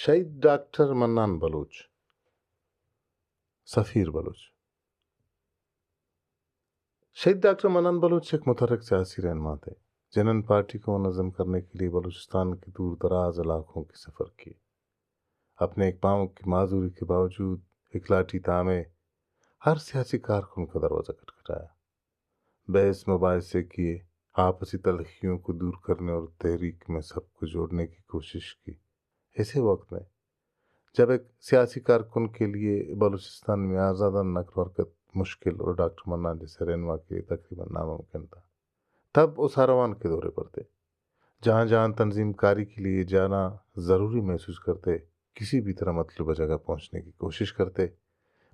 شہید ڈاکٹر منان بلوچ، سفیر بلوچ۔ شہید ڈاکٹر منان بلوچ ایک متحرک سیاسی رہنما تھے جنہوں نے پارٹی کو منظم کرنے کے لیے بلوچستان کے دور دراز علاقوں کی سفر کی۔ اپنے ایک پاؤں کی معذوری کے باوجود ایک لاٹھی تامے ہر سیاسی کارکن کا دروازہ کھٹکھٹایا، بحث مباحثے کیے، آپسی تلخیوں کو دور کرنے اور تحریک میں سب کو جوڑنے کی کوشش کی۔ ایسے وقت میں جب ایک سیاسی کارکن کے لیے بلوچستان میں آزادہ نقل و حرکت مشکل اور ڈاکٹر منان جیسے رہنما کے لیے تقریباً ناممکن تھا، تب وہ ساروان کے دورے پر تھے۔ جہاں جہاں تنظیم کاری کے لیے جانا ضروری محسوس کرتے، کسی بھی طرح مطلوبہ جگہ پہنچنے کی کوشش کرتے،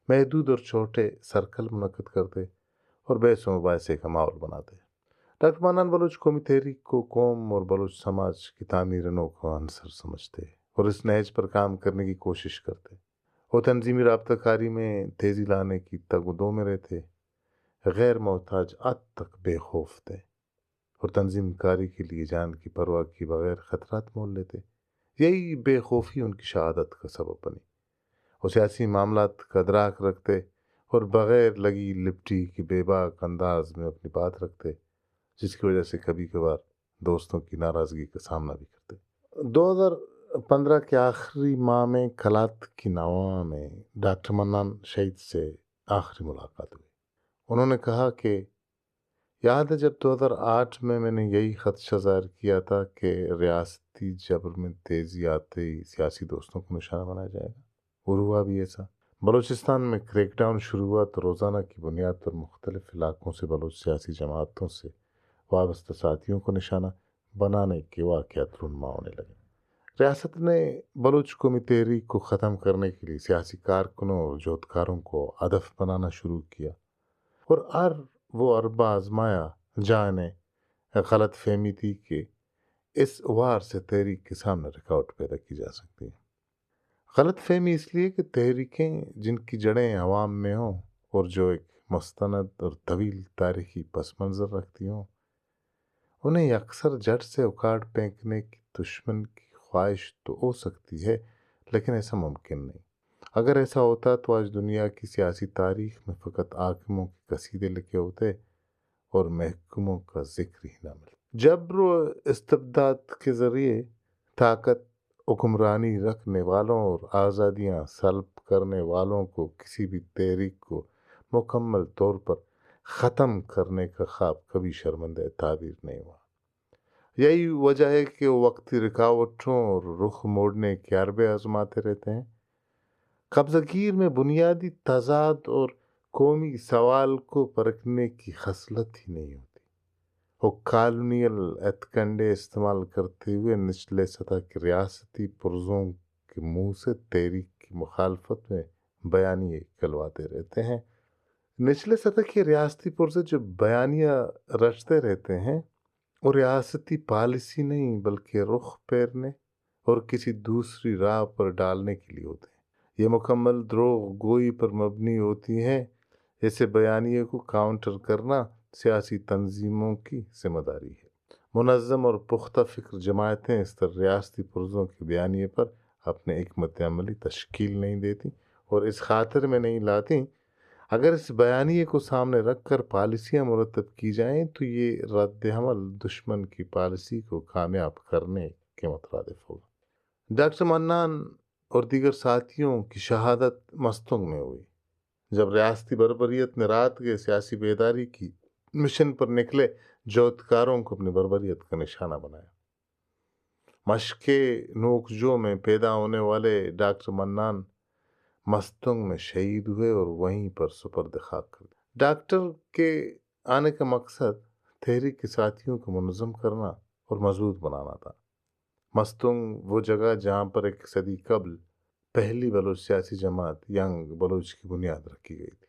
محدود اور چھوٹے سرکل منعقد کرتے اور بحث و مباحثے کا ماحول بناتے۔ ڈاکٹر منان بلوچ قومی تحریک کو قوم اور بلوچ سماج کی تعمیر نو کا عنصر سمجھتے اور اس نہج پر کام کرنے کی کوشش کرتے۔ وہ تنظیمی رابطہ کاری میں تیزی لانے کی تگ و دو میں رہتے، غیر محتاج عد تک بے خوف تھے اور تنظیم کاری کے لیے جان کی پرواہ کی بغیر خطرات مول لیتے۔ یہی بے خوفی ان کی شہادت کا سبب بنی۔ وہ سیاسی معاملات کا ادراک رکھتے اور بغیر لگی لپٹی کی بے باک انداز میں اپنی بات رکھتے، جس کی وجہ سے کبھی کبھار دوستوں کی ناراضگی کا سامنا بھی کرتے۔ 2015 کے آخری ماہ میں کلات کی نواں میں ڈاکٹر منان شہید سے آخری ملاقات ہوئی۔ انہوں نے کہا کہ یاد ہے جب 2008 میں نے یہی خدشہ ظاہر کیا تھا کہ ریاستی جبر میں تیزی آتے ہی سیاسی دوستوں کو نشانہ بنایا جائے گا، اور ہوا بھی ایسا۔ بلوچستان میں کریک ڈاؤن شروع ہوا تو روزانہ کی بنیاد پر مختلف علاقوں سے بلوچ سیاسی جماعتوں سے وابستہ ساتھیوں کو نشانہ بنانے کے واقعات رونما ہونے لگے۔ ریاست نے بلوچ قومی تحریک کو ختم کرنے کے لیے سیاسی کارکنوں اور جہدکاروں کو ہدف بنانا شروع کیا اور وہ اربا آزمایا جہاں انہیں غلط فہمی تھی کہ اس وار سے تحریک کے سامنے رکاوٹ پیدا کی جا سکتی ہے۔ غلط فہمی اس لیے کہ تحریکیں جن کی جڑیں عوام میں ہوں اور جو ایک مستند اور طویل تاریخی پس منظر رکھتی ہوں، انہیں اکثر جڑ سے اکھاڑ پھینکنے کی دشمن کی خواہش تو ہو سکتی ہے، لیکن ایسا ممکن نہیں۔ اگر ایسا ہوتا تو آج دنیا کی سیاسی تاریخ میں فقط حاکموں کے قصیدے لکھے ہوتے اور محکوموں کا ذکر ہی نہ ملتا۔ جبر و استبداد کے ذریعے طاقت، حکمرانی رکھنے والوں اور آزادیاں سلب کرنے والوں کو کسی بھی تحریک کو مکمل طور پر ختم کرنے کا خواب کبھی شرمندہ تعبیر نہیں ہوا۔ یہی وجہ ہے کہ وہ وقتی رکاوٹوں اور رخ موڑنے کے حربے آزماتے رہتے ہیں۔ قبضہ گیر میں بنیادی تضاد اور قومی سوال کو پرکھنے کی خصلت ہی نہیں ہوتی۔ وہ کالونیل ہتھ-کنڈے استعمال کرتے ہوئے نچلے سطح کے ریاستی پرزوں کے منہ سے تحریک کی مخالفت میں بیانیے کلواتے رہتے ہیں۔ نچلے سطح کے ریاستی پرزے جو بیانیہ رچتے رہتے ہیں وہ ریاستی پالیسی نہیں بلکہ رخ پھیرنے اور کسی دوسری راہ پر ڈالنے کے لیے ہوتے ہیں۔ یہ مکمل دروغ گوئی پر مبنی ہوتی ہیں۔ ایسے بیانیے کو کاؤنٹر کرنا سیاسی تنظیموں کی ذمہ داری ہے۔ منظم اور پختہ فکر جماعتیں اس طرح ریاستی پرزوں کے بیانیے پر اپنے حکمت عملی تشکیل نہیں دیتی اور اس خاطر میں نہیں لاتی اگر اس بیانیے کو سامنے رکھ کر پالیسیاں مرتب کی جائیں تو یہ رد عمل دشمن کی پالیسی کو کامیاب کرنے کے مترادف ہوگا۔ ڈاکٹر منان اور دیگر ساتھیوں کی شہادت مستونگ میں ہوئی جب ریاستی بربریت نے رات کے سیاسی بیداری کی مشن پر نکلے جہدکاروں کو اپنی بربریت کا نشانہ بنایا۔ مشق نوکجو میں پیدا ہونے والے ڈاکٹر منان مستونگ میں شہید ہوئے اور وہیں پر سپرد خاک کر دیا۔ ڈاکٹر کے آنے کا مقصد تحریک کے ساتھیوں کو منظم کرنا اور مضبوط بنانا تھا۔ مستونگ وہ جگہ جہاں پر ایک صدی قبل پہلی بلوچ سیاسی جماعت ینگ بلوچ کی بنیاد رکھی گئی تھی۔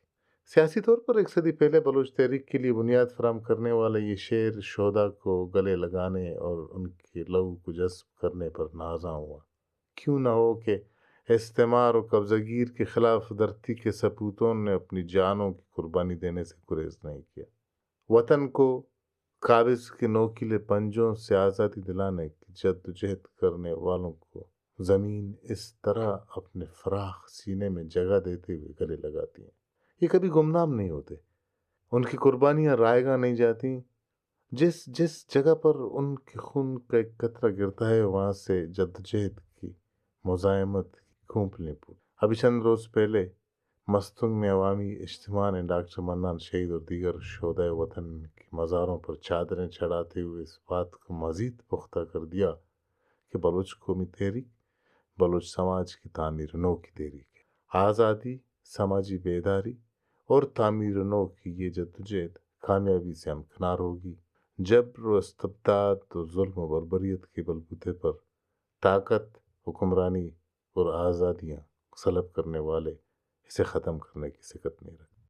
سیاسی طور پر ایک صدی پہلے بلوچ تحریک کے لیے بنیاد فراہم کرنے والا یہ شعر شہدا کو گلے لگانے اور ان کے لہو کو جذب کرنے پر نازاں ہوا۔ کیوں نہ ہو کہ استعمار و قبضہ گیر کے خلاف دھرتی کے سپوتوں نے اپنی جانوں کی قربانی دینے سے گریز نہیں کیا۔ وطن کو قابض کے نوکیلے پنجوں سے آزادی دلانے کی جدوجہد کرنے والوں کو زمین اس طرح اپنے فراخ سینے میں جگہ دیتے ہوئے گلے لگاتی ہیں۔ یہ کبھی گمنام نہیں ہوتے، ان کی قربانیاں رائے گاہ نہیں جاتی۔ جس جس جگہ پر ان کے خون کا ایک قطرہ گرتا ہے وہاں سے جدوجہد کی، مزاحمت کی کھوپڑیاں پھوٹ۔ ابھی چند روز پہلے مستونگ میں عوامی اجتماع نے ڈاکٹر منان شہید اور دیگر شہدائے وطن کی مزاروں پر چادریں چڑھاتے ہوئے اس بات کو مزید پختہ کر دیا کہ بلوچ قومی تحریک بلوچ سماج کی تعمیر نو کی تحریک ہے۔ آزادی، سماجی بیداری اور تعمیر نو کی یہ جدوجہد کامیابی سے ہمکنار ہوگی جبر و استبداد اور ظلم و بربریت کے بلبوتے پر طاقت، حکمرانی اور آزادیاں سلب کرنے والے اسے ختم کرنے کی سکت نہیں رکھتے۔